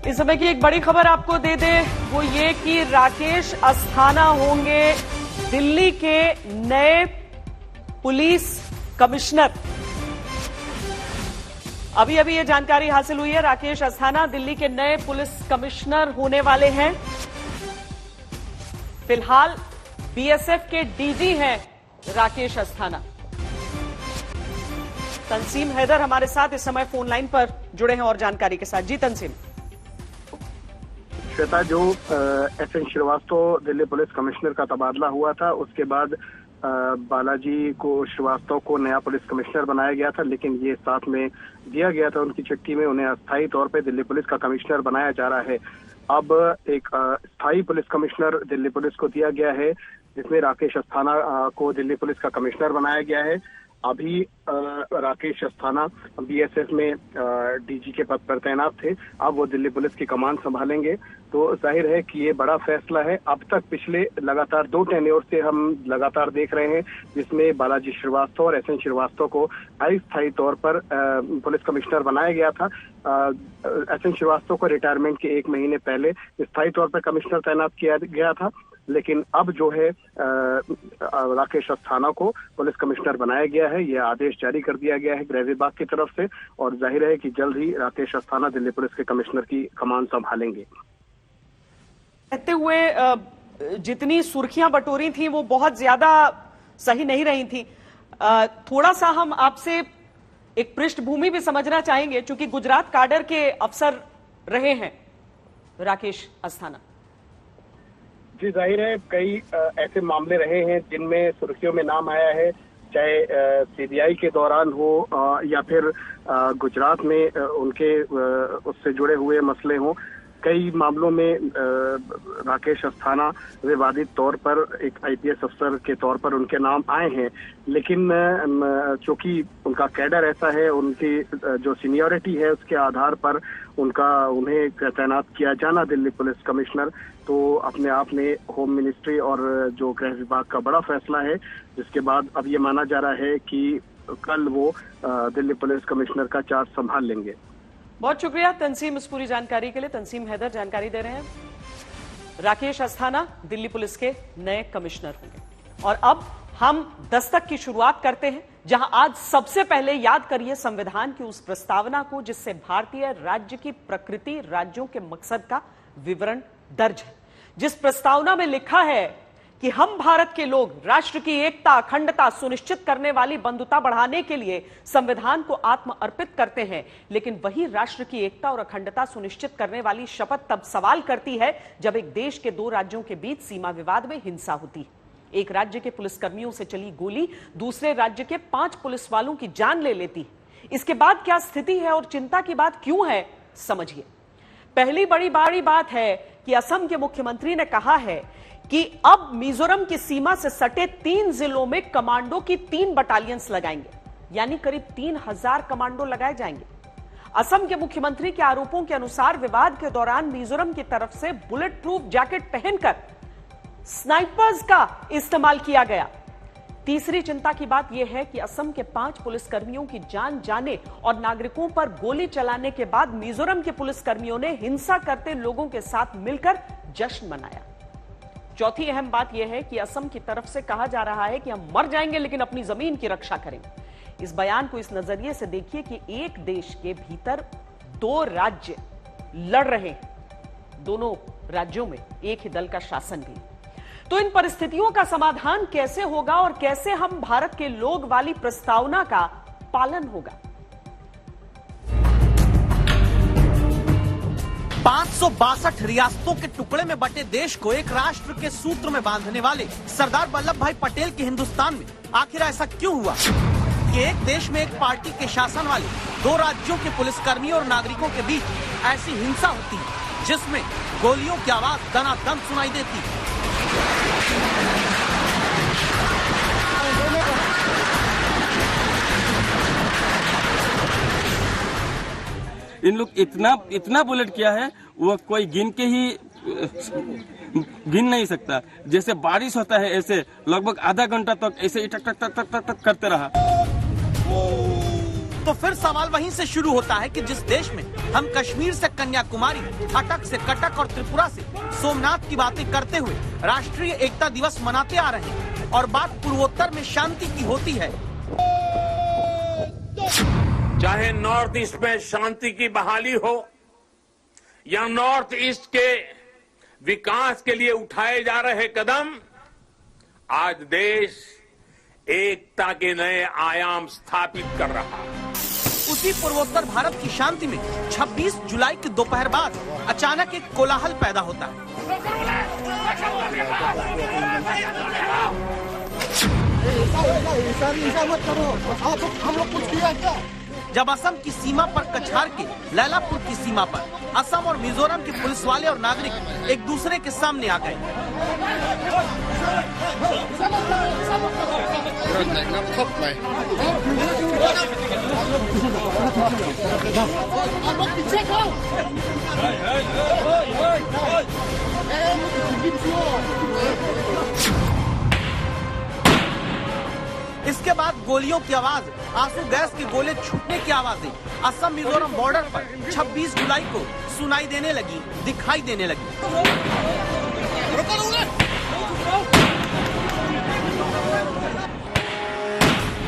इस समय की एक बड़ी खबर आपको दे दे, वो ये कि राकेश अस्थाना होंगे दिल्ली के नए पुलिस कमिश्नर। अभी अभी ये जानकारी हासिल हुई है, राकेश अस्थाना दिल्ली के नए पुलिस कमिश्नर होने वाले हैं। फिलहाल बीएसएफ के डीजी हैं राकेश अस्थाना। तंसीम हैदर हमारे साथ इस समय फोन लाइन पर जुड़े हैं और जानकारी के साथ। जी तंसीम। श्वेता, जो S N Srivastava Delhi police commissioner का तबादला हुआ था, उसके बाद बालाजी को श्रीवास्तव को नया पुलिस कमिश्नर बनाया गया था, लेकिन ये साथ में दिया गया था उनकी चिट्ठी में, उन्हें अस्थायी तौर पे दिल्ली पुलिस का कमिश्नर बनाया जा रहा है। अब एक स्थायी पुलिस कमिश्नर दिल्ली पुलिस को दिया गया है, जिसमें राकेश अस्थाना को दिल्ली पुलिस का कमिश्नर बनाया गया है। अभी राकेश अस्थाना बीएसएफ में डीजी के पद पर तैनात थे, अब वो दिल्ली पुलिस की कमान संभालेंगे। तो जाहिर है कि ये बड़ा फैसला है। अब तक पिछले लगातार 2 टेन्योर से हम लगातार देख रहे हैं, जिसमें बालाजी श्रीवास्तव और एसएन श्रीवास्तव को अस्थायी तौर पर पुलिस कमिश्नर बनाया गया था। एसएन श्रीवास्तव को रिटायरमेंट के 1 महीने पहले स्थायी तौर पर कमिश्नर तैनात किया गया था, लेकिन अब जो है राकेश अस्थाना को पुलिस कमिश्नर बनाया गया है। यह आदेश जारी कर दिया गया है गृह विभाग की तरफ से, और जाहिर है कि जल्द ही राकेश अस्थाना दिल्ली पुलिस के कमिश्नर की कमान संभालेंगे। कहते हुए जितनी सुर्खियां बटोरी थी वो बहुत ज्यादा सही नहीं रही थी। थोड़ा सा हम आपसे एक पृष्ठभूमि भी समझना चाहेंगे, चूंकि गुजरात काडर के अफसर रहे हैं राकेश अस्थाना। जी, जाहिर है कई ऐसे मामले रहे हैं जिनमें सुर्खियों में नाम आया है, चाहे सीबीआई के दौरान हो या फिर गुजरात में उनके उससे जुड़े हुए मसले हों। कई मामलों में राकेश अस्थाना विवादित तौर पर एक आईपीएस अफसर के तौर पर उनके नाम आए हैं, लेकिन चूंकि उनका कैडर ऐसा है, उनकी जो सीनियरिटी है उसके आधार पर उन्हें तैनात किया जाना दिल्ली पुलिस कमिश्नर, तो अपने आप में होम मिनिस्ट्री और जो गृह विभाग का बड़ा फैसला है, जिसके बाद अब ये माना जा रहा है कि कल वो दिल्ली पुलिस कमिश्नर का चार्ज संभाल लेंगे। बहुत शुक्रिया तंसीम इस पूरी जानकारी के लिए। तंसीम हैदर जानकारी दे रहे हैं। राकेश अस्थाना दिल्ली पुलिस के नए कमिश्नर होंगे। और अब हम दस्तक की शुरुआत करते हैं, जहां आज सबसे पहले याद करिए संविधान की उस प्रस्तावना को जिससे भारतीय राज्य की प्रकृति, राज्यों के मकसद का विवरण दर्ज है। जिस प्रस्तावना में लिखा है कि हम भारत के लोग राष्ट्र की एकता, अखंडता सुनिश्चित करने वाली बंधुता बढ़ाने के लिए संविधान को आत्म अर्पित करते हैं, लेकिन वही राष्ट्र की एकता और अखंडता सुनिश्चित करने वाली शपथ तब सवाल करती है जब एक देश के 2 राज्यों के बीच सीमा विवाद में हिंसा होती है। एक राज्य के पुलिसकर्मियों से चली गोली दूसरे राज्य के 5 पुलिस वालों की जान ले लेती है। इसके बाद क्या स्थिति है और चिंता की बात क्यों है, समझिए। पहली बड़ी बात है कि असम के मुख्यमंत्री ने कहा है कि अब मिजोरम की सीमा से सटे 3 जिलों में कमांडो की 3 बटालियंस लगाएंगे, यानी करीब 3000 कमांडो लगाए जाएंगे। असम के मुख्यमंत्री के आरोपों के अनुसार विवाद के दौरान मिजोरम की तरफ से बुलेट प्रूफ जैकेट पहनकर स्नाइपर्स का इस्तेमाल किया गया। तीसरी चिंता की बात यह है कि असम के 5 पुलिसकर्मियों की जान जाने और नागरिकों पर गोली चलाने के बाद मिजोरम के पुलिसकर्मियों ने हिंसा करते लोगों के साथ मिलकर जश्न मनाया। चौथी अहम बात यह है कि असम की तरफ से कहा जा रहा है कि हम मर जाएंगे लेकिन अपनी जमीन की रक्षा करेंगे। इस बयान को इस नजरिए से देखिए कि एक देश के भीतर 2 राज्य लड़ रहे हैं, दोनों राज्यों में एक ही दल का शासन भी। तो इन परिस्थितियों का समाधान कैसे होगा और कैसे हम भारत के लोग वाली प्रस्तावना का पालन होगा? 562 रियासतों के टुकड़े में बटे देश को एक राष्ट्र के सूत्र में बांधने वाले सरदार वल्लभ भाई पटेल के हिंदुस्तान में आखिर ऐसा क्यों हुआ कि एक देश में एक पार्टी के शासन वाले 2 राज्यों के पुलिसकर्मियों और नागरिकों के बीच ऐसी हिंसा होती है जिसमें गोलियों की आवाज दनादन सुनाई देती है। इन लोग इतना बुलेट किया है, वो कोई गिन के ही गिन नहीं सकता। जैसे बारिश होता है ऐसे लगभग आधा घंटा तक ऐसे टक टक टक टक टक करते रहा। तो फिर सवाल वहीं से शुरू होता है कि जिस देश में हम कश्मीर से कन्याकुमारी, अटक से कटक और त्रिपुरा से सोमनाथ की बातें करते हुए राष्ट्रीय एकता दिवस मनाते आ रहे हैं और बात पूर्वोत्तर में शांति की होती है, चाहे नॉर्थ ईस्ट में शांति की बहाली हो या नॉर्थ ईस्ट के विकास के लिए उठाए जा रहे कदम, आज देश एकता के नए आयाम स्थापित कर रहा है। उसी पूर्वोत्तर भारत की शांति में 26 जुलाई की दोपहर बाद अचानक एक कोलाहल पैदा होता है। हम लोग कुछ किया क्या? जब असम की सीमा पर कछार के लैलापुर की सीमा पर असम और मिजोरम के पुलिस वाले और नागरिक एक दूसरे के सामने आ गए। इसके बाद गोलियों की आवाज, आंसू गैस के गोले छूटने की आवाजें असम मिजोरम बॉर्डर पर 26 जुलाई को सुनाई देने लगी, दिखाई देने लगी।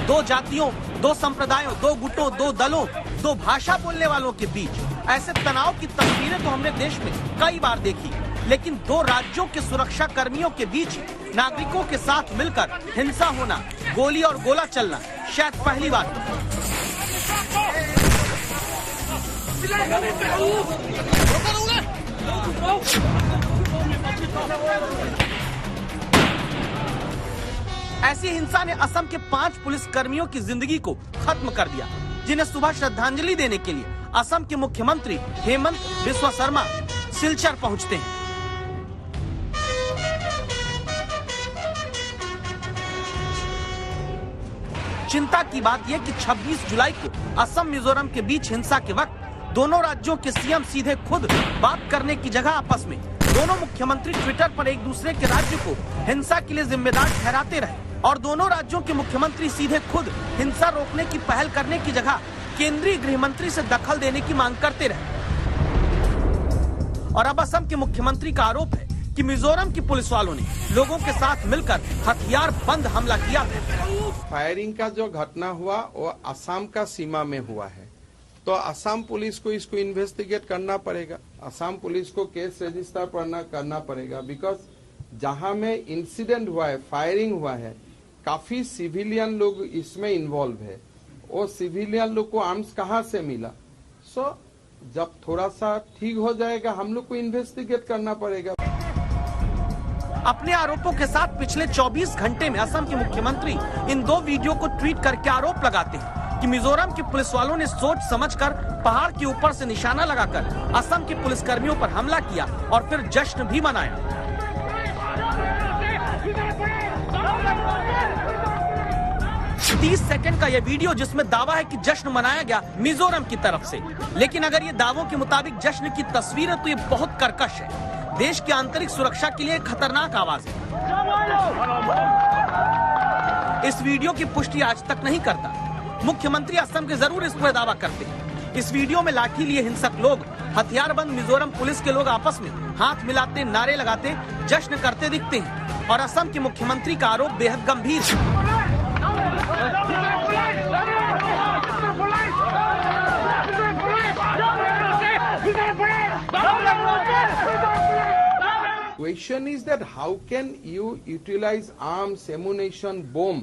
दो जातियों, दो संप्रदायों, दो गुटों, दो दलों, दो भाषा बोलने वालों के बीच ऐसे तनाव की तस्वीरें तो हमने देश में कई बार देखी, लेकिन दो राज्यों के सुरक्षा कर्मियों के बीच नागरिकों के साथ मिलकर हिंसा होना, गोली और गोला चलना शायद पहली बार। ऐसी हिंसा ने असम के 5 पुलिस कर्मियों की जिंदगी को खत्म कर दिया, जिन्हें सुबह श्रद्धांजलि देने के लिए असम के मुख्यमंत्री हेमंत बिस्वा शर्मा सिलचर पहुंचते हैं। चिंता की बात यह कि 26 जुलाई को असम मिजोरम के बीच हिंसा के वक्त दोनों राज्यों के सीएम सीधे खुद बात करने की जगह आपस में दोनों मुख्यमंत्री ट्विटर पर एक दूसरे के राज्य को हिंसा के लिए जिम्मेदार ठहराते रहे और दोनों राज्यों के मुख्यमंत्री सीधे खुद हिंसा रोकने की पहल करने की जगह केंद्रीय गृह मंत्री से दखल देने की मांग करते रहे। और अब असम के मुख्यमंत्री का आरोप है कि मिजोरम की पुलिस वालों ने लोगों के साथ मिलकर हथियार बंद हमला किया। फायरिंग का जो घटना हुआ वो असम का सीमा में हुआ है, तो असम पुलिस को इसको इन्वेस्टिगेट करना पड़ेगा, असम पुलिस को केस रजिस्टर करना पड़ेगा, बिकॉज जहां में इंसिडेंट हुआ है, फायरिंग हुआ है, काफी सिविलियन लोग इसमें इन्वॉल्व है। वो सिविलियन लोग को आर्म्स कहाँ से मिला? सो जब थोड़ा सा ठीक हो जाएगा हम लोग को इन्वेस्टिगेट करना पड़ेगा। अपने आरोपों के साथ पिछले 24 घंटे में असम के मुख्यमंत्री इन 2 वीडियो को ट्वीट करके आरोप लगाते हैं कि मिजोरम के पुलिस वालों ने सोच समझकर पहाड़ के ऊपर से निशाना लगाकर असम के पुलिस कर्मियों पर हमला किया और फिर जश्न भी मनाया। 30 सेकंड का यह वीडियो जिसमें दावा है कि जश्न मनाया गया मिजोरम की तरफ से, लेकिन अगर ये दावों के मुताबिक जश्न की तस्वीर है तो ये बहुत कर्कश है, देश की आंतरिक सुरक्षा के लिए खतरनाक आवाज है। इस वीडियो की पुष्टि आज तक नहीं करता। मुख्यमंत्री असम के जरूर इस पर दावा करते हैं। इस वीडियो में लाठी लिए हिंसक लोग, हथियारबंद मिजोरम पुलिस के लोग आपस में हाथ मिलाते, नारे लगाते, जश्न करते दिखते हैं और असम के मुख्यमंत्री का आरोप बेहद गंभीर है। Question is that how can you utilize arms, ammunition, bomb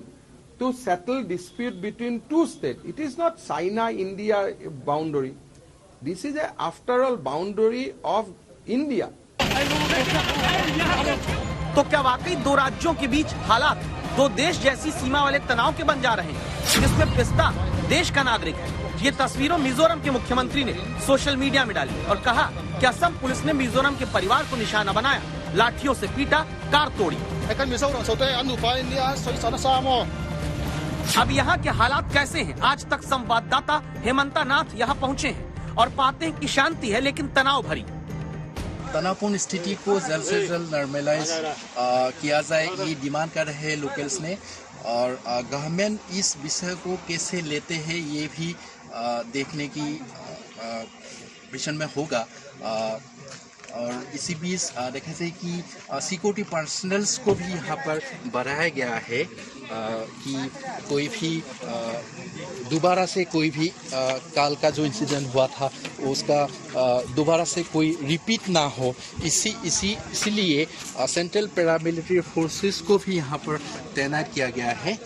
to settle dispute between two states? It is not China-India boundary. This is after all boundary of India. तो क्या वाकई दो राज्यों के बीच हालात दो देश जैसी सीमा वाले तनाव के बन जा रहे हैं, जिसमें पिस्ता देश का नागरिक है? ये तस्वीरों मिजोरम के मुख्यमंत्री ने सोशल मीडिया में डाली और कहा कि असम पुलिस ने मिजोरम के परिवार को निशाना बनाया, लाठियों से पीटा, कार तोड़ी। अब यहाँ के हालात कैसे हैं? आज तक संवाददाता हेमंता नाथ यहाँ पहुँचे हैं और पाते हैं कि शांति है लेकिन तनाव भरी। तनावपूर्ण स्थिति को जल्द से जल्द नॉर्मलाइज किया जाए, ये डिमांड कर रहे हैं लोकल्स ने। और गवर्नमेंट इस विषय को कैसे लेते हैं ये भी देखने की विषय में होगा। और इसी बीच देखा जाए कि सिक्योरिटी पर्सनल्स को भी यहाँ पर बढ़ाया गया है कि कोई भी दोबारा से कोई भी काल का जो इंसिडेंट हुआ था उसका दोबारा से कोई रिपीट ना हो, इसीलिए सेंट्रल पैरामिलिट्री फोर्सेस को भी यहाँ पर तैनात किया गया है।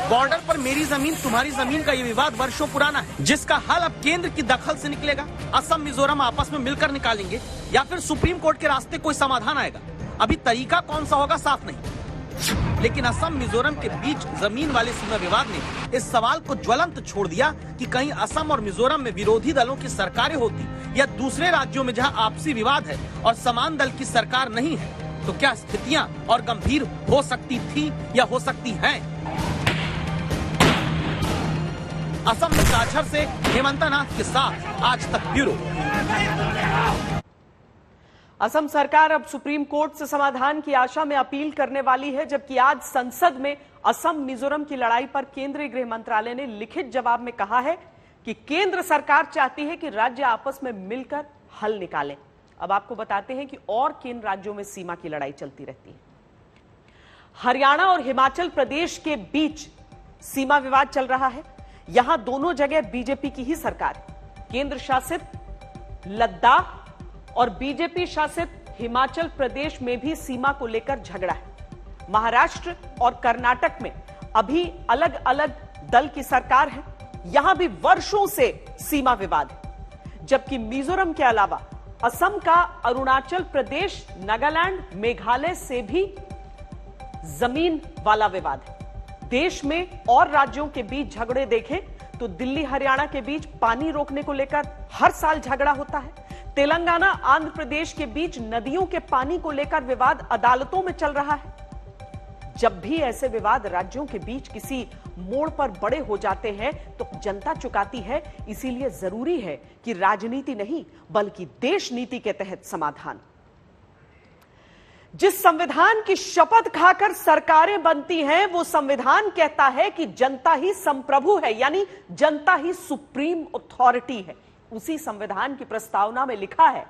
बॉर्डर पर मेरी जमीन तुम्हारी जमीन का ये विवाद वर्षों पुराना है, जिसका हल अब केंद्र की दखल से निकलेगा। असम मिजोरम आपस में मिलकर निकालेंगे या फिर सुप्रीम कोर्ट के रास्ते कोई समाधान आएगा। अभी तरीका कौन सा होगा साफ नहीं, लेकिन असम मिजोरम के बीच जमीन वाले सीमा विवाद ने इस सवाल को ज्वलंत छोड़ दिया कि कहीं असम और मिजोरम में विरोधी दलों की सरकारें होती या दूसरे राज्यों में जहां आपसी विवाद है और समान दल की सरकार नहीं है, तो क्या स्थितियां और गंभीर हो सकती थी या हो सकती हैं। असम में काछर से हेमंता नाथ के साथ आज तक ब्यूरो। असम सरकार अब सुप्रीम कोर्ट से समाधान की आशा में अपील करने वाली है, जबकि आज संसद में असम मिजोरम की लड़ाई पर केंद्रीय गृह मंत्रालय ने लिखित जवाब में कहा है कि केंद्र सरकार चाहती है कि राज्य आपस में मिलकर हल निकालें। अब आपको बताते हैं कि और किन राज्यों में सीमा की लड़ाई चलती रहती है। हरियाणा और हिमाचल प्रदेश के बीच सीमा विवाद चल रहा है। यहां दोनों जगह बीजेपी की ही सरकार है। केंद्र शासित लद्दाख और बीजेपी शासित हिमाचल प्रदेश में भी सीमा को लेकर झगड़ा है। महाराष्ट्र और कर्नाटक में अभी अलग अलग दल की सरकार है, यहां भी वर्षों से सीमा विवाद है। जबकि मिजोरम के अलावा असम का अरुणाचल प्रदेश, नागालैंड, मेघालय से भी जमीन वाला विवाद है। देश में और राज्यों के बीच झगड़े देखें तो दिल्ली हरियाणा के बीच पानी रोकने को लेकर हर साल झगड़ा होता है। तेलंगाना आंध्र प्रदेश के बीच नदियों के पानी को लेकर विवाद अदालतों में चल रहा है। जब भी ऐसे विवाद राज्यों के बीच किसी मोड़ पर बड़े हो जाते हैं तो जनता चुकाती है। इसीलिए जरूरी है कि राजनीति नहीं बल्कि देश नीति के तहत समाधान। जिस संविधान की शपथ खाकर सरकारें बनती हैं, वो संविधान कहता है कि जनता ही संप्रभु है, यानी जनता ही सुप्रीम अथॉरिटी है। उसी संविधान की प्रस्तावना में लिखा है,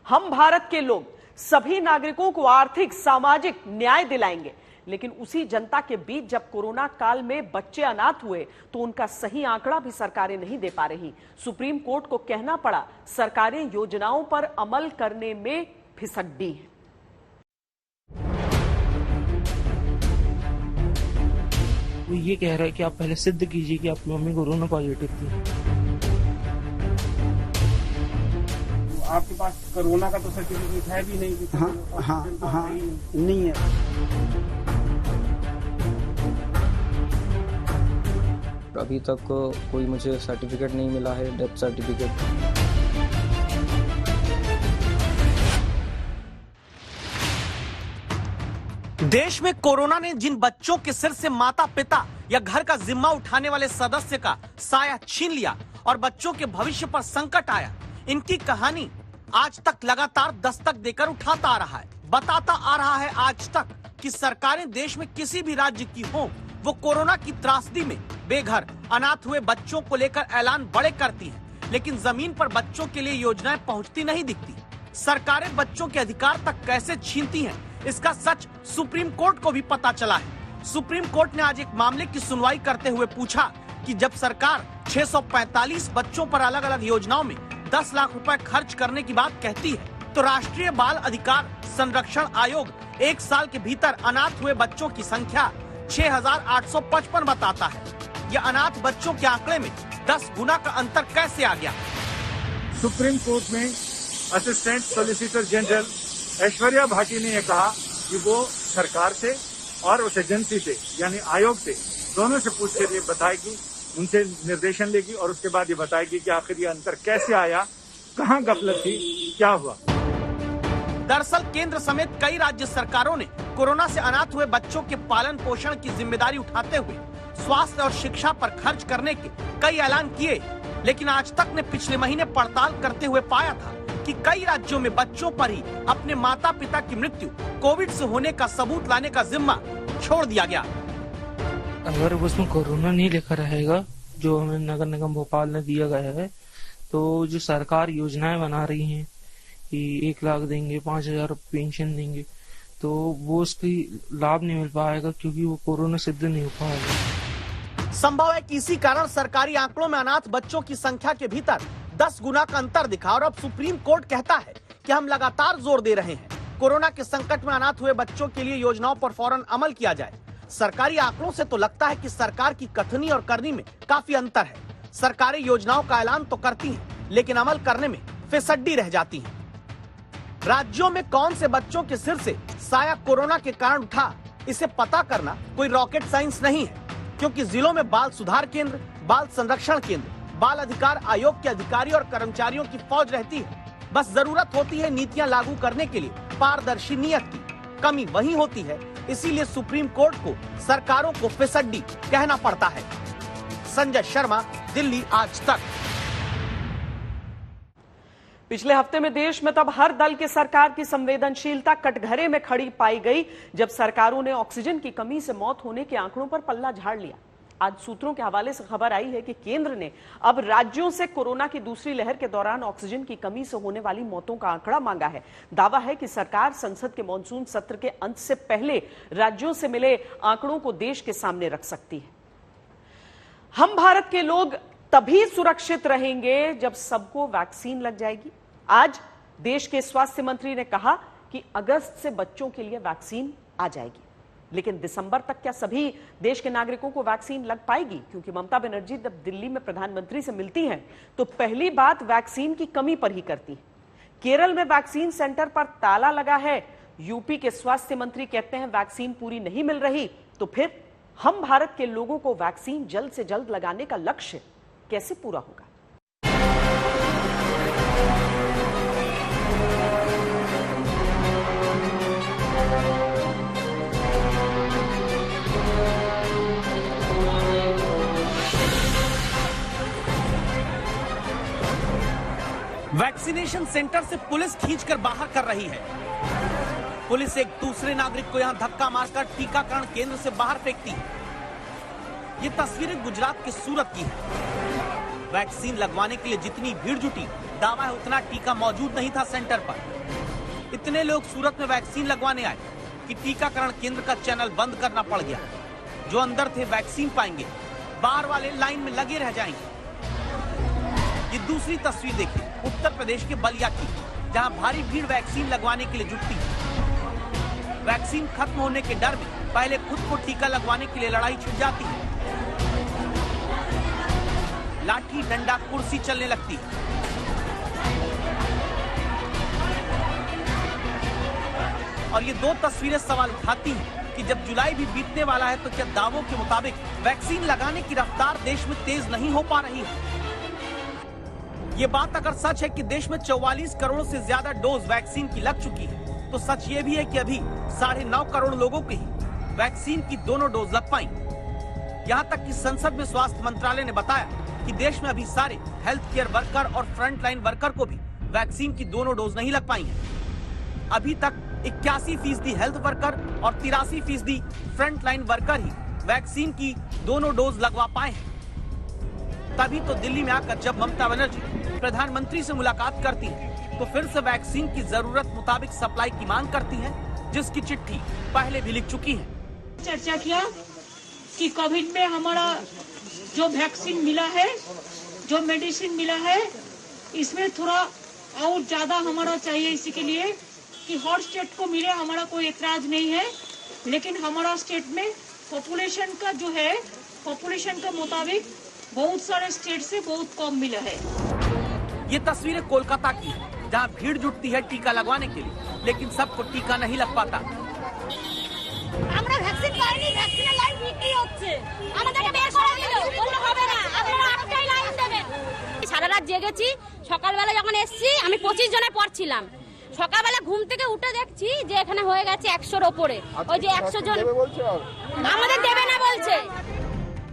हम भारत के लोग सभी नागरिकों को आर्थिक सामाजिक न्याय दिलाएंगे। लेकिन उसी जनता के बीच जब कोरोना काल में बच्चे अनाथ हुए तो उनका सही आंकड़ा भी सरकारें नहीं दे पा रही। सुप्रीम कोर्ट को कहना पड़ा, सरकारें योजनाओं पर अमल करने में फिसड्डी हैं। वो ये कह रहा है कि आप पहले सिद्ध कीजिए कि आपकी मम्मी कोरोना पॉजिटिव थी। आपके पास कोरोना का तो सर्टिफिकेट है भी नहीं? हाँ, नहीं है। अभी तक कोई मुझे सर्टिफिकेट नहीं मिला है, डेथ सर्टिफिकेट। देश में कोरोना ने जिन बच्चों के सिर से माता पिता या घर का जिम्मा उठाने वाले सदस्य का साया छीन लिया और बच्चों के भविष्य पर संकट आया, इनकी कहानी आज तक लगातार दस्तक देकर उठाता आ रहा है। बताता आ रहा है आज तक कि सरकारें देश में किसी भी राज्य की हो, वो कोरोना की त्रासदी में बेघर अनाथ हुए बच्चों को लेकर ऐलान बड़े करती हैं, लेकिन जमीन पर बच्चों के लिए योजनाएं पहुंचती नहीं दिखती। सरकारें बच्चों के अधिकार तक कैसे छीनती हैं, इसका सच सुप्रीम कोर्ट को भी पता चला है। सुप्रीम कोर्ट ने आज एक मामले की सुनवाई करते हुए पूछा कि जब सरकार 645 बच्चों पर अलग अलग योजनाओं में 10 लाख रुपए खर्च करने की बात कहती है, तो राष्ट्रीय बाल अधिकार संरक्षण आयोग 1 साल के भीतर अनाथ हुए बच्चों की संख्या 6,855 बताता है। यह अनाथ बच्चों के आंकड़े में 10 गुना का अंतर कैसे आ गया? सुप्रीम कोर्ट में assistant solicitor general Aishwarya Bhati ने यह कहा कि वो सरकार से और उस एजेंसी से यानी आयोग से दोनों से पूछ कर ये बताएगी, उनसे निर्देशन लेगी और उसके बाद ये बताएगी कि आखिर ये अंतर कैसे आया, कहाँ गफलत थी, क्या हुआ। दरअसल केंद्र समेत कई राज्य सरकारों ने कोरोना से अनाथ हुए बच्चों के पालन पोषण की जिम्मेदारी उठाते हुए स्वास्थ्य और शिक्षा पर खर्च करने के कई ऐलान किए, लेकिन आज तक ने पिछले महीने पड़ताल करते हुए पाया था कि कई राज्यों में बच्चों पर ही अपने माता पिता की मृत्यु कोविड से होने का सबूत लाने का जिम्मा छोड़ दिया गया। अगर उसमें कोरोना नहीं लिखा रहेगा जो हमें नगर निगम भोपाल ने दिया गया है, तो जो सरकार योजनाएं बना रही हैं कि 1 लाख देंगे, 5,000 पेंशन देंगे, तो वो उसकी लाभ नहीं मिल पाएगा क्योंकि वो कोरोना सिद्ध नहीं हो पाएगा। संभव है कि इसी कारण सरकारी आंकड़ों में अनाथ बच्चों की संख्या के भीतर 10 गुना का अंतर दिखा और अब सुप्रीम कोर्ट कहता है कि हम लगातार जोर दे रहे हैं कोरोना के संकट में अनाथ हुए बच्चों के लिए योजनाओं पर फौरन अमल किया जाए। सरकारी आंकड़ों से तो लगता है कि सरकार की कथनी और करनी में काफी अंतर है। सरकारें योजनाओं का ऐलान तो करती हैं, लेकिन अमल करने में फिसड्डी रह जाती हैं। राज्यों में कौन से बच्चों के सिर से साया कोरोना के कारण उठा, इसे पता करना कोई रॉकेट साइंस नहीं है, क्योंकि जिलों में बाल सुधार केंद्र, बाल संरक्षण केंद्र, बाल अधिकार आयोग के अधिकारी और कर्मचारियों की फौज रहती है। बस जरूरत होती है नीतियां लागू करने के लिए पारदर्शी नीयत की। कमी वहीं होती है, इसीलिए सुप्रीम कोर्ट को सरकारों को फिसड्डी कहना पड़ता है। संजय शर्मा, दिल्ली आज तक। पिछले हफ्ते में देश में तब हर दल के सरकार की संवेदनशीलता कटघरे में खड़ी पाई गई जब सरकारों ने ऑक्सीजन की कमी से मौत होने के आंकड़ों पर पल्ला झाड़ लिया। आज सूत्रों के हवाले से खबर आई है कि केंद्र ने अब राज्यों से कोरोना की दूसरी लहर के दौरान ऑक्सीजन की कमी से होने वाली मौतों का आंकड़ा मांगा है। दावा है कि सरकार संसद के मॉनसून सत्र के अंत से पहले राज्यों से मिले आंकड़ों को देश के सामने रख सकती है। हम भारत के लोग तभी सुरक्षित रहेंगे जब सबको वैक्सीन लग जाएगी। आज देश के स्वास्थ्य मंत्री ने कहा कि अगस्त से बच्चों के लिए वैक्सीन आ जाएगी, लेकिन दिसंबर तक क्या सभी देश के नागरिकों को वैक्सीन लग पाएगी? क्योंकि ममता बनर्जी जब दिल्ली में प्रधानमंत्री से मिलती हैं तो पहली बात वैक्सीन की कमी पर ही करती हैं। केरल में वैक्सीन सेंटर पर ताला लगा है। यूपी के स्वास्थ्य मंत्री कहते हैं वैक्सीन पूरी नहीं मिल रही, तो फिर हम भारत के लोगों को वैक्सीन जल्द से जल्द लगाने का लक्ष्य कैसे पूरा होगा? वैक्सीनेशन सेंटर से पुलिस खींचकर बाहर कर रही है। पुलिस एक दूसरे नागरिक को यहां धक्का मारकर टीकाकरण केंद्र से बाहर फेंकती है। ये तस्वीरें गुजरात के सूरत की है। वैक्सीन लगवाने के लिए जितनी भीड़ जुटी, दावा है उतना टीका मौजूद नहीं था सेंटर पर। इतने लोग सूरत में वैक्सीन लगवाने आए कि टीकाकरण केंद्र का चैनल बंद करना पड़ गया। जो अंदर थे वैक्सीन पाएंगे, बाहर वाले लाइन में लगे रह जाएंगे। ये दूसरी तस्वीर देखिए उत्तर प्रदेश के बलिया की, जहां भारी भीड़ वैक्सीन लगवाने के लिए जुटती है। वैक्सीन खत्म होने के डर में पहले खुद को टीका लगवाने के लिए लड़ाई छिड़ जाती है। लाठी डंडा कुर्सी चलने लगती है। और ये दो तस्वीरें सवाल उठाती हैं कि जब जुलाई भी बीतने वाला है तो क्या दावों के मुताबिक वैक्सीन लगाने की रफ्तार देश में तेज नहीं हो पा रही है? ये बात अगर सच है कि देश में 44 करोड़ से ज्यादा डोज वैक्सीन की लग चुकी है, तो सच ये भी है कि अभी 9.5 करोड़ लोगों को ही वैक्सीन की दोनों डोज लग पाई। यहाँ तक कि संसद में स्वास्थ्य मंत्रालय ने बताया कि देश में अभी सारे हेल्थ केयर वर्कर और फ्रंट लाइन वर्कर को भी वैक्सीन की दोनों डोज नहीं लग पाई है। अभी तक 81% हेल्थ वर्कर और 83% फ्रंट लाइन वर्कर ही वैक्सीन की दोनों डोज लगवा पाए हैं। तभी तो दिल्ली में आकर जब ममता बनर्जी प्रधानमंत्री से मुलाकात करती हैं, तो फिर से वैक्सीन की जरूरत मुताबिक सप्लाई की मांग करती हैं, जिसकी चिट्ठी पहले भी लिख चुकी है। चर्चा किया कि कोविड में हमारा जो वैक्सीन मिला है, जो मेडिसिन मिला है, इसमें थोड़ा और ज्यादा हमारा चाहिए। इसी के लिए कि हर स्टेट को मिले, हमारा कोई एतराज नहीं है, लेकिन हमारा स्टेट में पॉपुलेशन का जो है, पॉपुलेशन के मुताबिक बहुत सारे स्टेट से बहुत कम मिला है। ये तस्वीरें कोलकाता की है, जहाँ भीड़ जुटती है टीका लगवाने के लिए, लेकिन सबको टीका नहीं लग पाता। সারা রাত জেগেছি, সকালবেলা যখন এসেছি আমি 25 জনের পর ছিলাম। সকালবেলা ঘুম থেকে উঠে দেখছি যে এখানে হয়ে গেছে 100-র উপরে। ওই যে 100 জন আমাদের দেবে না বলছে।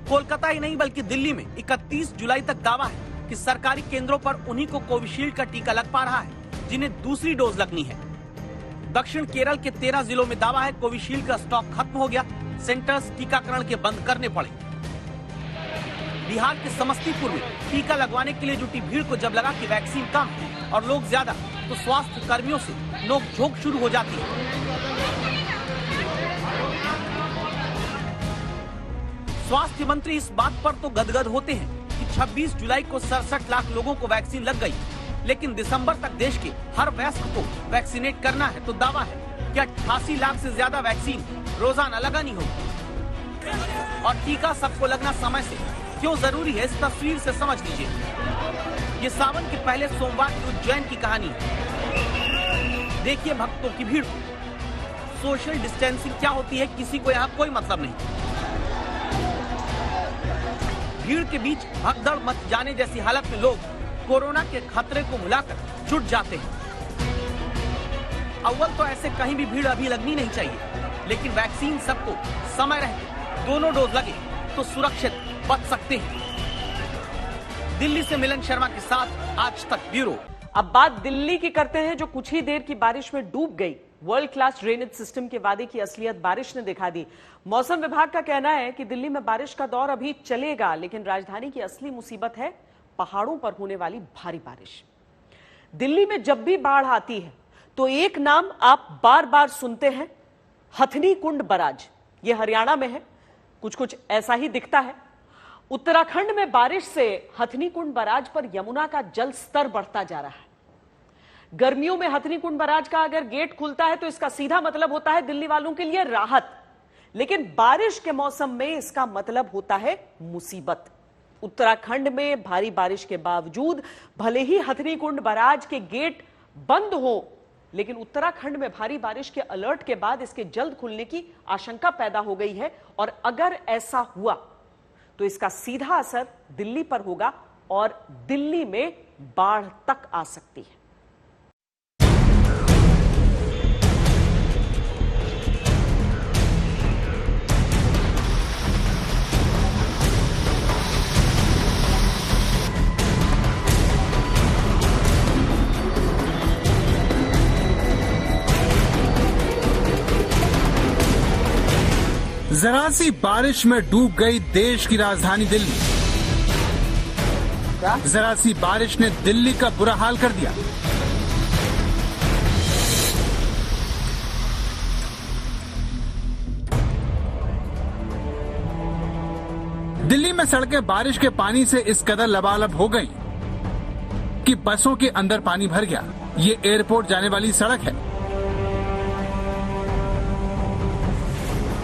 कोलकाता ही नहीं बल्कि दिल्ली में 31 जुलाई तक दावा है कि सरकारी केंद्रों पर उन्हीं को कोविशील्ड का टीका लग पा रहा है जिन्हें दूसरी डोज लगनी है। दक्षिण केरल के 13 जिलों में दावा है कोविशील्ड का स्टॉक खत्म हो गया, सेंटर्स टीकाकरण के बंद करने पड़े। बिहार के समस्तीपुर में टीका लगवाने के लिए जुटी भीड़ को जब लगा कि वैक्सीन कम है और लोग ज्यादा, तो स्वास्थ्य कर्मियों से नोकझोंक शुरू हो जाती है। स्वास्थ्य मंत्री इस बात पर तो गदगद होते हैं कि 26 जुलाई को 67 लाख लोगों को वैक्सीन लग गई, लेकिन दिसंबर तक देश के हर वयस्क को वैक्सीनेट करना है तो दावा है कि 88 लाख से ज्यादा वैक्सीन रोजाना लगानी होगी। और टीका सबको लगना समय से क्यों जरूरी है, इस तस्वीर से समझ लीजिए। ये सावन के पहले सोमवार की उज्जैन की कहानी है। देखिए भक्तों की भीड़। सोशल डिस्टेंसिंग क्या होती है किसी को यहाँ कोई मतलब नहीं। भीड़ के बीच भगदड़ मच जाने जैसी हालत में लोग कोरोना के खतरे को भुलाकर जुट जाते हैं। अव्वल तो ऐसे कहीं भी भीड़ अभी लगनी नहीं चाहिए, लेकिन वैक्सीन सबको समय रहते दोनों डोज लगे तो सुरक्षित बच सकते हैं। दिल्ली से मिलन शर्मा के साथ आज तक ब्यूरो। अब बात दिल्ली की करते हैं, जो कुछ ही देर की बारिश में डूब गई। वर्ल्ड क्लास ड्रेनेज सिस्टम के वादे की असलियत बारिश ने दिखा दी। मौसम विभाग का कहना है कि दिल्ली में बारिश का दौर अभी चलेगा, लेकिन राजधानी की असली मुसीबत है पहाड़ों पर होने वाली भारी बारिश। दिल्ली में जब भी बाढ़ आती है तो एक नाम आप बार बार सुनते हैं, हथनी कुंड बराज। ये हरियाणा में है, कुछ ऐसा ही दिखता है। उत्तराखंड में बारिश से हथनी कुंड बराज पर यमुना का जल स्तर बढ़ता जा रहा है। गर्मियों में हथनी कुंड बराज का अगर गेट खुलता है तो इसका सीधा मतलब होता है दिल्ली वालों के लिए राहत, लेकिन बारिश के मौसम में इसका मतलब होता है मुसीबत। उत्तराखंड में भारी बारिश के बावजूद भले ही हथनी कुंड बराज के गेट बंद हो, लेकिन उत्तराखंड में भारी बारिश के अलर्ट के बाद इसके जल्द खुलने की आशंका पैदा हो गई है। और अगर ऐसा हुआ तो इसका सीधा असर दिल्ली पर होगा और दिल्ली में बाढ़ तक आ सकती है। जरा सी बारिश में डूब गई देश की राजधानी दिल्ली। जरा सी बारिश ने दिल्ली का बुरा हाल कर दिया। दिल्ली में सड़कें बारिश के पानी से इस कदर लबालब हो गईं कि बसों के अंदर पानी भर गया। ये एयरपोर्ट जाने वाली सड़क है,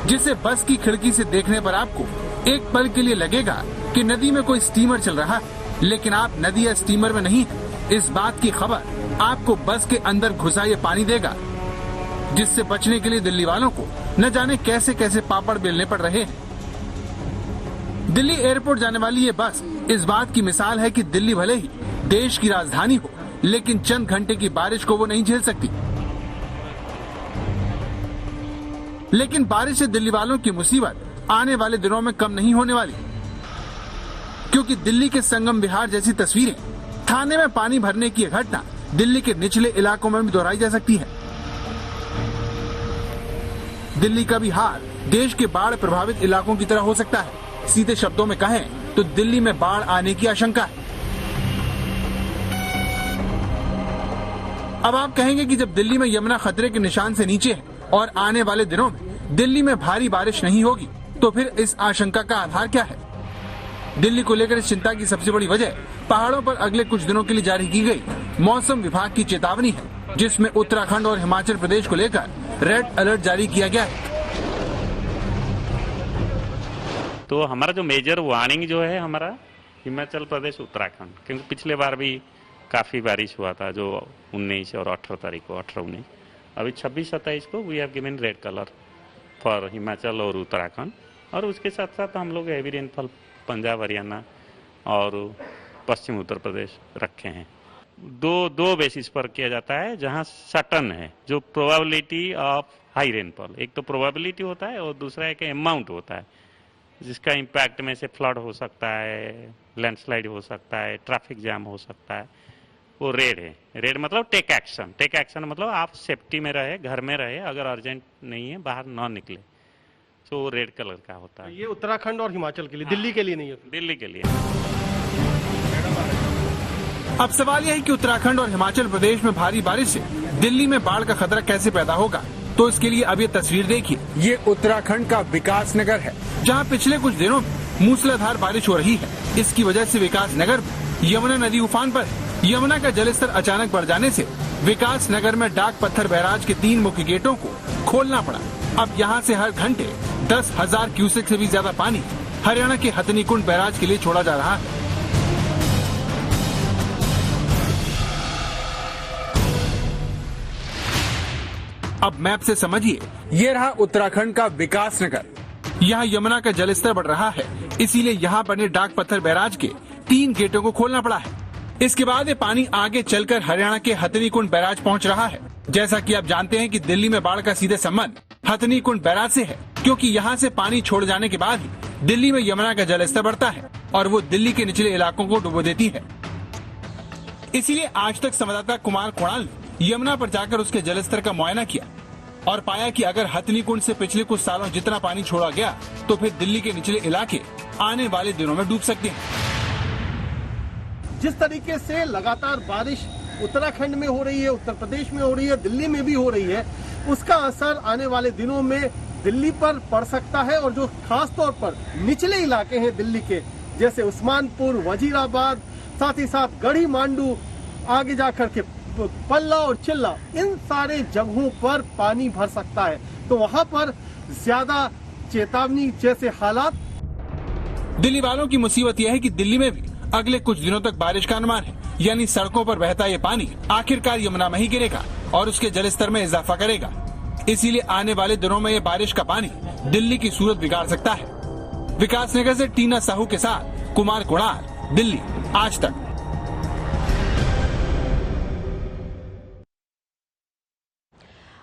जिसे बस की खिड़की से देखने पर आपको एक पल के लिए लगेगा कि नदी में कोई स्टीमर चल रहा है, लेकिन आप नदी या स्टीमर में नहीं हैं। इस बात की खबर आपको बस के अंदर घुसा ये पानी देगा, जिससे बचने के लिए दिल्ली वालों को न जाने कैसे कैसे पापड़ बेलने पड़ रहे हैं। दिल्ली एयरपोर्ट जाने वाली ये बस इस बात की मिसाल है कि दिल्ली भले ही देश की राजधानी हो, लेकिन चंद घंटे की बारिश को वो नहीं झेल सकती। लेकिन बारिश से दिल्ली वालों की मुसीबत आने वाले दिनों में कम नहीं होने वाली, क्योंकि दिल्ली के संगम विहार जैसी तस्वीरें, थाने में पानी भरने की घटना दिल्ली के निचले इलाकों में भी दोहराई जा सकती है। दिल्ली का भी हाल देश के बाढ़ प्रभावित इलाकों की तरह हो सकता है। सीधे शब्दों में कहें तो दिल्ली में बाढ़ आने की आशंका है। अब आप कहेंगे कि जब दिल्ली में यमुना खतरे के निशान से नीचे है और आने वाले दिनों में दिल्ली में भारी बारिश नहीं होगी, तो फिर इस आशंका का आधार क्या है? दिल्ली को लेकर इस चिंता की सबसे बड़ी वजह पहाड़ों पर अगले कुछ दिनों के लिए जारी की गई मौसम विभाग की चेतावनी है, जिसमें उत्तराखंड और हिमाचल प्रदेश को लेकर रेड अलर्ट जारी किया गया है। तो हमारा जो मेजर वार्निंग जो है हमारा हिमाचल प्रदेश उत्तराखंड, क्योंकि पिछले बार भी काफी बारिश हुआ था, जो 19 और 18 तारीख को 18-19, अभी 26-27 को we have given red colour for Himachal और उत्तराखंड। और उसके साथ साथ हम लोग हैवी रेनफॉल पंजाब, हरियाणा और पश्चिम उत्तर प्रदेश रखे हैं। दो बेसिस पर किया जाता है, जहां सटन है, जो प्रोबेबिलिटी ऑफ हाई रेनफॉल, एक तो प्रोबेबिलिटी होता है और दूसरा एक अमाउंट होता है, जिसका इम्पैक्ट में से फ्लड हो सकता है, लैंडस्लाइड हो सकता है, ट्रैफिक जाम हो सकता है। वो रेड है। रेड मतलब टेक एक्शन। टेक एक्शन मतलब आप सेफ्टी में रहे, घर में रहे, अगर अर्जेंट नहीं है बाहर ना निकले। तो रेड कलर का होता है। ये उत्तराखंड और हिमाचल के लिए, दिल्ली के लिए नहीं है? दिल्ली के लिए। अब सवाल यह है कि उत्तराखंड और हिमाचल प्रदेश में भारी बारिश से दिल्ली में बाढ़ का खतरा कैसे पैदा होगा। तो इसके लिए अब ये तस्वीर देखिए। ये उत्तराखंड का विकास नगर है, जहाँ पिछले कुछ दिनों में मूसलाधार बारिश हो रही है। इसकी वजह से विकास नगर में यमुना नदी उफान पर है। यमुना का जलस्तर अचानक बढ़ जाने से विकास नगर में डाक पत्थर बैराज के 3 मुख्य गेटों को खोलना पड़ा। अब यहाँ से हर घंटे 10,000 क्यूसेक से भी ज्यादा पानी हरियाणा के हथनीकुंड बैराज के लिए छोड़ा जा रहा है। अब मैप से समझिए, ये रहा उत्तराखंड का विकास नगर। यहाँ यमुना का जलस्तर बढ़ रहा है, इसीलिए यहाँ बने डाक पत्थर बैराज के 3 गेटों को खोलना पड़ा है। इसके बाद ये पानी आगे चलकर हरियाणा के हथनीकुंड बैराज पहुँच रहा है। जैसा कि आप जानते हैं कि दिल्ली में बाढ़ का सीधे संबंध हथनीकुंड बैराज से है, क्योंकि यहाँ से पानी छोड़ जाने के बाद ही दिल्ली में यमुना का जलस्तर बढ़ता है और वो दिल्ली के निचले इलाकों को डुबो देती है। इसीलिए आज तक संवाददाता कुमार कोणाल ने यमुना पर जाकर उसके जलस्तर का मुआयना किया और पाया कि अगर हथनीकुंड से पिछले कुछ सालों जितना पानी छोड़ा गया तो फिर दिल्ली के निचले इलाके आने वाले दिनों में डूब सकते हैं। जिस तरीके से लगातार बारिश उत्तराखंड में हो रही है, उत्तर प्रदेश में हो रही है, दिल्ली में भी हो रही है, उसका असर आने वाले दिनों में दिल्ली पर पड़ सकता है। और जो खास तौर पर निचले इलाके हैं दिल्ली के, जैसे उस्मानपुर, वजीराबाद, साथ ही साथ गढ़ी मांडू, आगे जाकर के पल्ला और चिल्ला, इन सारे जगहों पर पानी भर सकता है। तो वहां पर ज्यादा चेतावनी जैसे हालात। दिल्ली वालों की मुसीबत यह है कि दिल्ली में भी अगले कुछ दिनों तक बारिश का अनुमान है, यानी सड़कों पर बहता ये पानी आखिरकार यमुना में ही गिरेगा और उसके जलस्तर में इजाफा करेगा। इसीलिए आने वाले दिनों में ये बारिश का पानी दिल्ली की सूरत बिगाड़ सकता है। विकास नगर से टीना साहू के साथ कुमार कोणाल, दिल्ली, आज तक।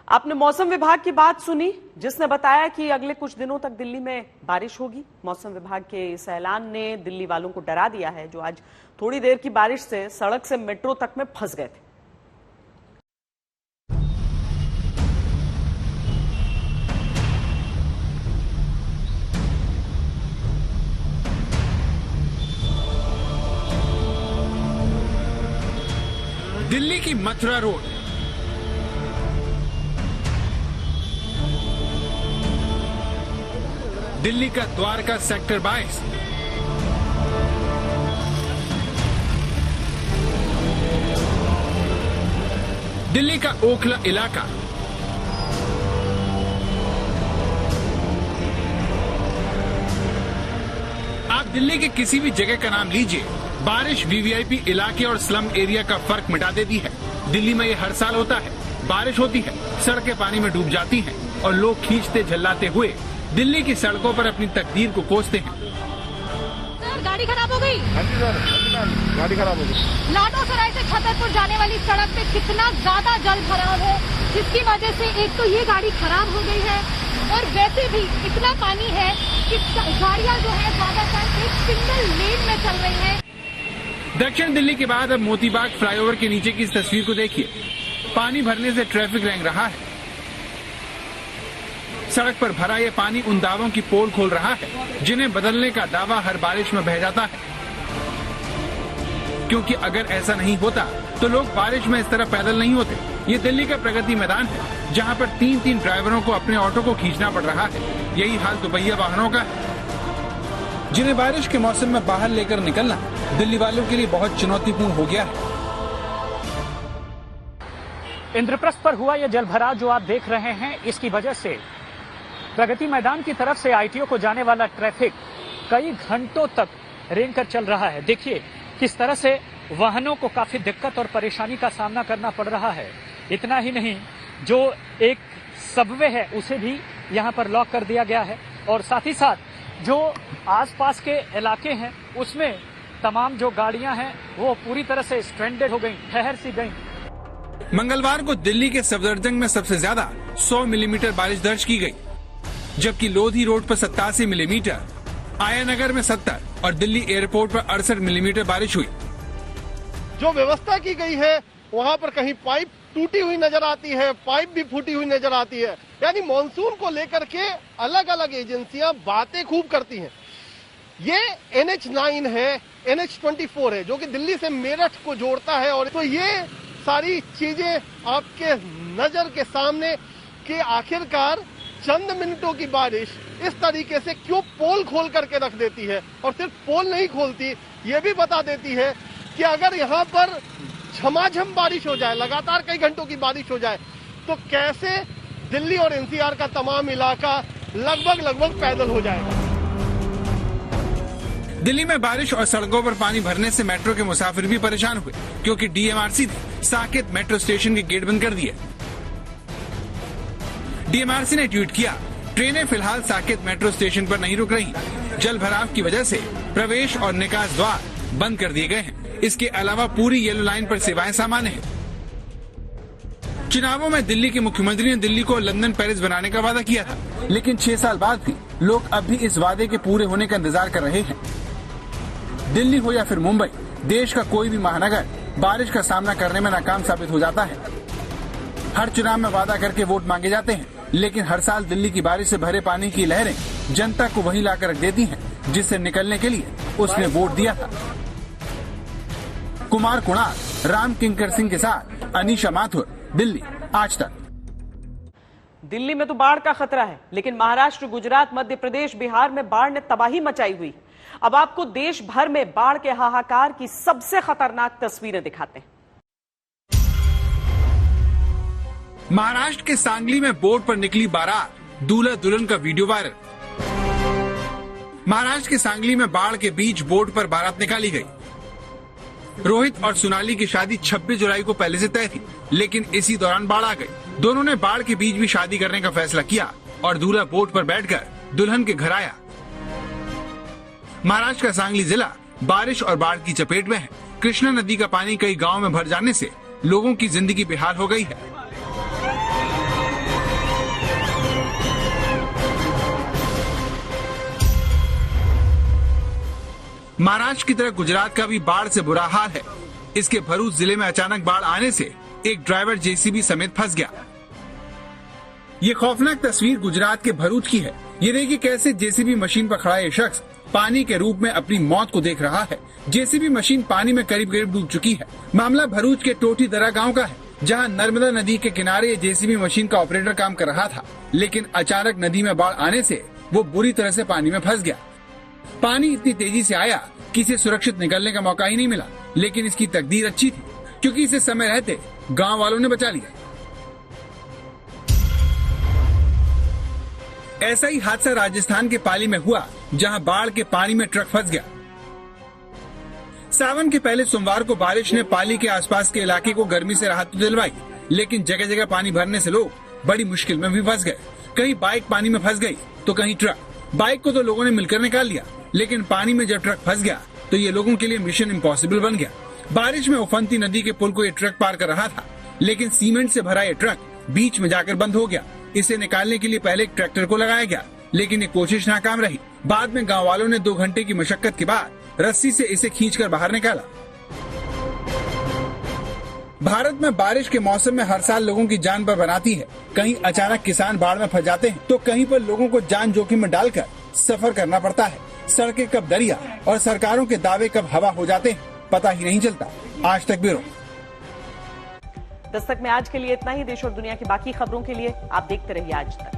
आपने मौसम विभाग की बात सुनी, जिसने बताया कि अगले कुछ दिनों तक दिल्ली में बारिश होगी। मौसम विभाग के इस ऐलान ने दिल्ली वालों को डरा दिया है, जो आज थोड़ी देर की बारिश से सड़क से मेट्रो तक में फंस गए थे। दिल्ली की मथुरा रोड, दिल्ली का द्वारका सेक्टर 22, दिल्ली का ओखला इलाका, आप दिल्ली के किसी भी जगह का नाम लीजिए, बारिश वीवीआईपी इलाके और स्लम एरिया का फर्क मिटा देती है। दिल्ली में ये हर साल होता है। बारिश होती है, सड़कें पानी में डूब जाती हैं और लोग खींचते झल्लाते हुए दिल्ली की सड़कों पर अपनी तकदीर को कोसते हैं। सर, गाड़ी खराब हो गई। हाँ जी सर, गाड़ी खराब हो गई। लाडो सराय से छतरपुर जाने वाली सड़क पे कितना ज्यादा जल भराव है, जिसकी वजह से एक तो ये गाड़ी खराब हो गई है और वैसे भी इतना पानी है कि गाड़ियां जो है ज्यादातर एक सिंगल लेन में चल रही है। दक्षिण दिल्ली के बाद अब मोतीबाग फ्लाईओवर के नीचे की इस तस्वीर को देखिए। पानी भरने से ट्रैफिक रेंग रहा है। सड़क पर भरा ये पानी उन दावों की पोल खोल रहा है जिन्हें बदलने का दावा हर बारिश में बह जाता है, क्योंकि अगर ऐसा नहीं होता तो लोग बारिश में इस तरह पैदल नहीं होते। ये दिल्ली का प्रगति मैदान है, जहां पर 3-3 ड्राइवरों को अपने ऑटो को खींचना पड़ रहा है। यही हाल दुपहिया वाहनों का है, जिन्हें बारिश के मौसम में बाहर लेकर निकलना दिल्ली वालों के लिए बहुत चुनौतीपूर्ण हो गया है। इंद्रप्रस्थ पर हुआ यह जलभराव जो आप देख रहे हैं, इसकी वजह से प्रगति मैदान की तरफ से आईटीओ को जाने वाला ट्रैफिक कई घंटों तक रेंग कर चल रहा है। देखिए किस तरह से वाहनों को काफी दिक्कत और परेशानी का सामना करना पड़ रहा है। इतना ही नहीं, जो एक सबवे है उसे भी यहाँ पर लॉक कर दिया गया है और साथ ही साथ जो आसपास के इलाके हैं उसमें तमाम जो गाड़ियां हैं वो पूरी तरह से स्ट्रैंडेड हो गई, ठहर सी गई। मंगलवार को दिल्ली के सफदरजंग में सबसे ज्यादा 100 मिलीमीटर बारिश दर्ज की गई, जबकि लोधी रोड पर 87 मिलीमीटर, आयानगर में 70 और दिल्ली एयरपोर्ट पर 68 मिलीमीटर बारिश हुई। जो व्यवस्था की गई है वहाँ पर कहीं पाइप टूटी हुई नजर आती है, पाइप भी फूटी हुई नजर आती है। यानी मॉनसून को लेकर के अलग अलग एजेंसियां बातें खूब करती हैं। ये NH9 है, NH24 है, जो कि दिल्ली से मेरठ को जोड़ता है। और तो ये सारी चीजें आपके नजर के सामने कि आखिरकार चंद मिनटों की बारिश इस तरीके से क्यों पोल खोल करके रख देती है। और सिर्फ पोल नहीं खोलती, ये भी बता देती है कि अगर यहाँ पर झमाझम बारिश हो जाए, लगातार कई घंटों की बारिश हो जाए, तो कैसे दिल्ली और NCR का तमाम इलाका लगभग पैदल हो जाएगा। दिल्ली में बारिश और सड़कों पर पानी भरने से मेट्रो के मुसाफिर भी परेशान हुए, क्योंकि DMRC ने साकेत मेट्रो स्टेशन के गेट बंद कर दिए। DMRC ने ट्वीट किया, ट्रेनें फिलहाल साकेत मेट्रो स्टेशन पर नहीं रुक रही। जल भराव की वजह से प्रवेश और निकास द्वार बंद कर दिए गए हैं। इसके अलावा पूरी येलो लाइन पर सेवाएं सामान्य हैं। चुनावों में दिल्ली के मुख्यमंत्री ने दिल्ली को लंदन पेरिस बनाने का वादा किया था, लेकिन 6 साल बाद भी लोग अब भी इस वादे के पूरे होने का इंतजार कर रहे हैं। दिल्ली हो या फिर मुंबई, देश का कोई भी महानगर बारिश का सामना करने में नाकाम साबित हो जाता है। हर चुनाव में वादा करके वोट मांगे जाते हैं, लेकिन हर साल दिल्ली की बारिश से भरे पानी की लहरें जनता को वहीं लाकर रख देती हैं, जिससे निकलने के लिए उसने वोट दिया था। कुमार कुणाल, राम किंकर सिंह के साथ अनीशा माथुर, दिल्ली, आज तक। दिल्ली में तो बाढ़ का खतरा है, लेकिन महाराष्ट्र, गुजरात, मध्य प्रदेश, बिहार में बाढ़ ने तबाही मचाई हुई। अब आपको देश भर में बाढ़ के हाहाकार की सबसे खतरनाक तस्वीरें दिखाते हैं। महाराष्ट्र के सांगली में बोट पर निकली बारात, दूल्हा दुल्हन का वीडियो वायरल। महाराष्ट्र के सांगली में बाढ़ के बीच बोट पर बारात निकाली गई। रोहित और सोनाली की शादी 26 जुलाई को पहले से तय थी, लेकिन इसी दौरान बाढ़ आ गई। दोनों ने बाढ़ के बीच भी शादी करने का फैसला किया और दूल्हा बोट पर बैठकर दुल्हन के घर आया। महाराष्ट्र का सांगली जिला बारिश और बाढ़ की चपेट में है। कृष्णा नदी का पानी कई गांव में भर जाने से लोगों की जिंदगी बेहाल हो गई है। महाराष्ट्र की तरह गुजरात का भी बाढ़ से बुरा हाल है। इसके भरूच जिले में अचानक बाढ़ आने से एक ड्राइवर JCB समेत फंस गया। ये खौफनाक तस्वीर गुजरात के भरूच की है। ये देखिए कैसे JCB मशीन पर खड़ा ये शख्स पानी के रूप में अपनी मौत को देख रहा है। JCB मशीन पानी में करीब डूब चुकी है। मामला भरूच के टोटी दरा गाँव का है, जहाँ नर्मदा नदी के किनारे ये JCB मशीन का ऑपरेटर काम कर रहा था, लेकिन अचानक नदी में बाढ़ आने से वो बुरी तरह से पानी में फंस गया। पानी इतनी तेजी से आया कि इसे सुरक्षित निकलने का मौका ही नहीं मिला, लेकिन इसकी तकदीर अच्छी थी, क्योंकि इसे समय रहते गांव वालों ने बचा लिया। ऐसा ही हादसा राजस्थान के पाली में हुआ, जहां बाढ़ के पानी में ट्रक फंस गया। सावन के पहले सोमवार को बारिश ने पाली के आसपास के इलाके को गर्मी से राहत दिलवाई, लेकिन जगह जगह पानी भरने से लोग बड़ी मुश्किल में भी फंस गए। कहीं बाइक पानी में फंस गई तो कहीं ट्रक। बाइक को तो लोगों ने मिलकर निकाल लिया, लेकिन पानी में जब ट्रक फंस गया तो ये लोगों के लिए मिशन इम्पॉसिबल बन गया। बारिश में उफनती नदी के पुल को ये ट्रक पार कर रहा था, लेकिन सीमेंट से भरा ये ट्रक बीच में जाकर बंद हो गया। इसे निकालने के लिए पहले एक ट्रैक्टर को लगाया गया, लेकिन ये कोशिश नाकाम रही। बाद में गाँव वालों ने 2 घंटे की मशक्कत के बाद रस्सी से इसे खींचकर बाहर निकाला। भारत में बारिश के मौसम में हर साल लोगों की जान पर बनाती है। कहीं अचानक किसान बाढ़ में फंस जाते हैं, तो कहीं पर लोगों को जान जोखिम में डालकर सफर करना पड़ता है। सड़कें कब दरिया और सरकारों के दावे कब हवा हो जाते हैं, पता ही नहीं चलता। आज तक ब्यूरो। दस्तक में आज के लिए इतना ही। देश और दुनिया की बाकी खबरों के लिए आप देखते रहिए आज तक।